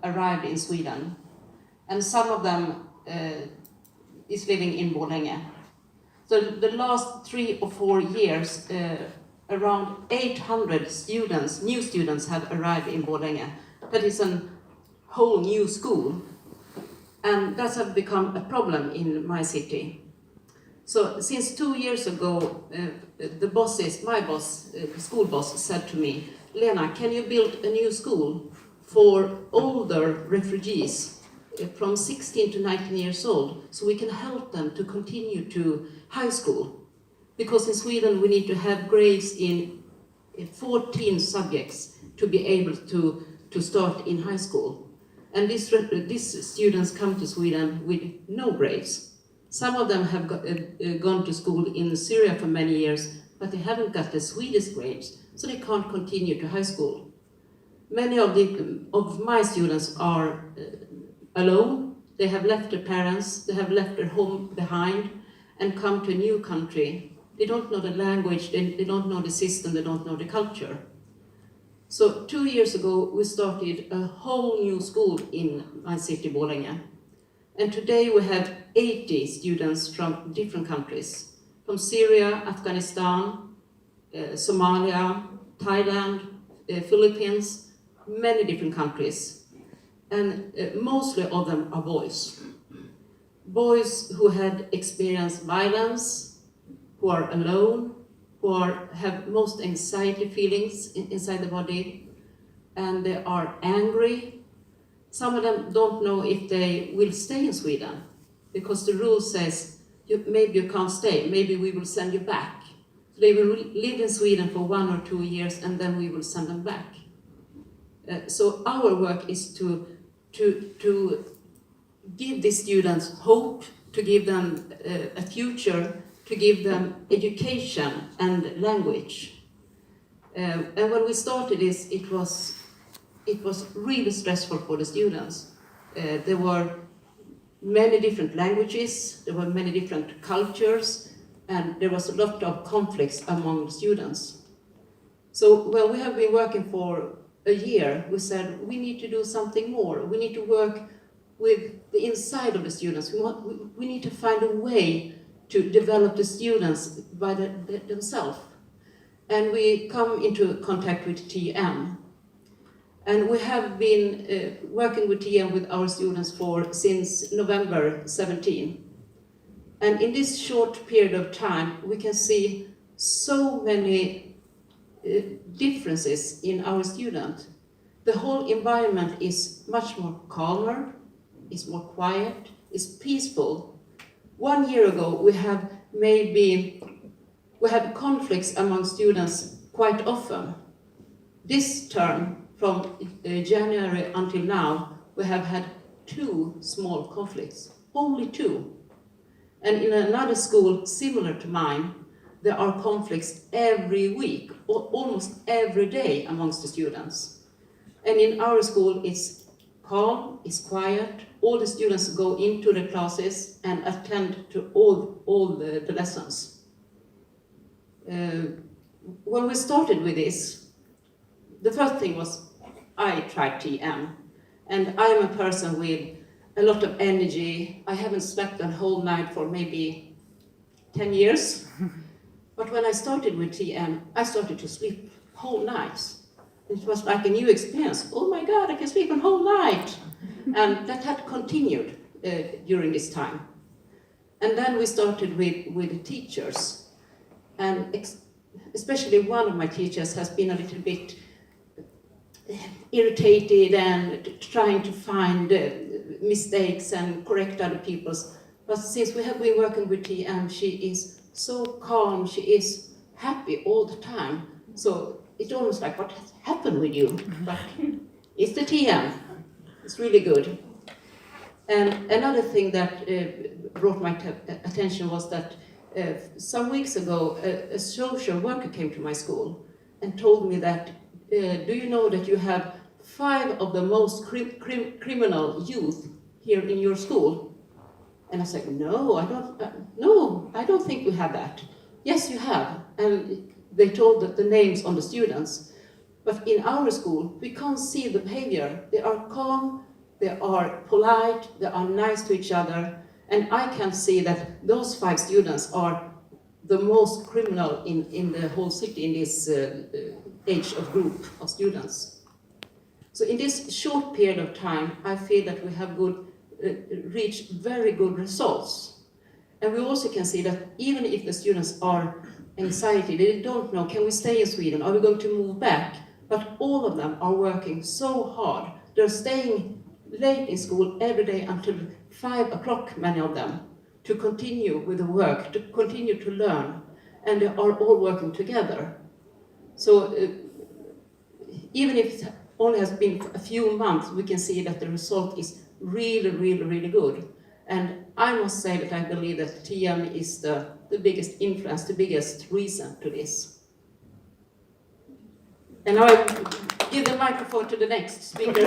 arrived in Sweden, and some of them is living in Borlänge. So the last 3 or 4 years, around 800 students, new students, have arrived in Borlänge. That is a whole new school, and that has become a problem in my city. So since 2 years ago, my boss, the school boss, said to me, Lena, can you build a new school for older refugees from 16 to 19 years old, so we can help them to continue to high school? Because in Sweden we need to have grades in 14 subjects to be able to start in high school. And these students come to Sweden with no grades. Some of them have gone to school in Syria for many years, but they haven't got the Swedish grades, so they can't continue to high school. Many of my students are alone. They have left their parents, they have left their home behind and come to a new country. They don't know the language, they don't know the system, they don't know the culture. So 2 years ago, we started a whole new school in my city, Borlänge. And today we have 80 students from different countries, from Syria, Afghanistan, Somalia, Thailand, Philippines, many different countries. And mostly of them are boys. Boys who had experienced violence, who are alone, who have most anxiety feelings inside the body, and they are angry. Some of them don't know if they will stay in Sweden, because the rule says, maybe you can't stay, maybe we will send you back. So they will live in Sweden for 1 or 2 years, and then we will send them back. So our work is to give the students hope, to give them a future, to give them education and language. And when we started this, it was really stressful for the students. There were many different languages, there were many different cultures, and there was a lot of conflicts among the students. So when we have been working for a year, we said we need to do something more. We need to work with the inside of the students. We need to find a way to develop the students by themselves. And we come into contact with TM. And we have been working with TM with our students since November 17. And in this short period of time, we can see so many differences in our student. The whole environment is much more calmer, is more quiet, is peaceful. 1 year ago, we have conflicts among students quite often. This term, from January until now, we have had 2 small conflicts, only 2. And in another school similar to mine, there are conflicts every week, or almost every day amongst the students. And in our school, it's calm, it's quiet. All the students go into the classes and attend to all the lessons. When we started with this, the first thing was I tried TM. And I am a person with a lot of energy. I haven't slept a whole night for maybe 10 years. But when I started with TM, I started to sleep whole nights. It was like a new experience. Oh my God, I can sleep a whole night. And that had continued during this time. And then we started with teachers. And especially one of my teachers has been a little bit irritated and trying to find mistakes and correct other people's. But since we have been working with TM, she is so calm, she is happy all the time. So it's almost like, what has happened with you? But it's the TM. It's really good. And another thing that brought my attention was that some weeks ago, a social worker came to my school and told me that, do you know that you have 5 of the most criminal youth here in your school? And I said, no, I don't think we have that. Yes, you have. And they told the names on the students. But in our school, we can't see the behavior. They are calm, they are polite, they are nice to each other, and I can see that those 5 students are the most criminal in the whole city in this age of group of students. So in this short period of time, I feel that we have reached very good results. And we also can see that even if the students are anxiety, they don't know, can we stay in Sweden? Are we going to move back? But all of them are working so hard. They're staying late in school every day until 5 o'clock, many of them, to continue with the work, to continue to learn. And they are all working together. So even if it only has been a few months, we can see that the result is really, really, really good. And I must say that I believe that TM is the biggest influence, the biggest reason to this. And now I give the microphone to the next speaker.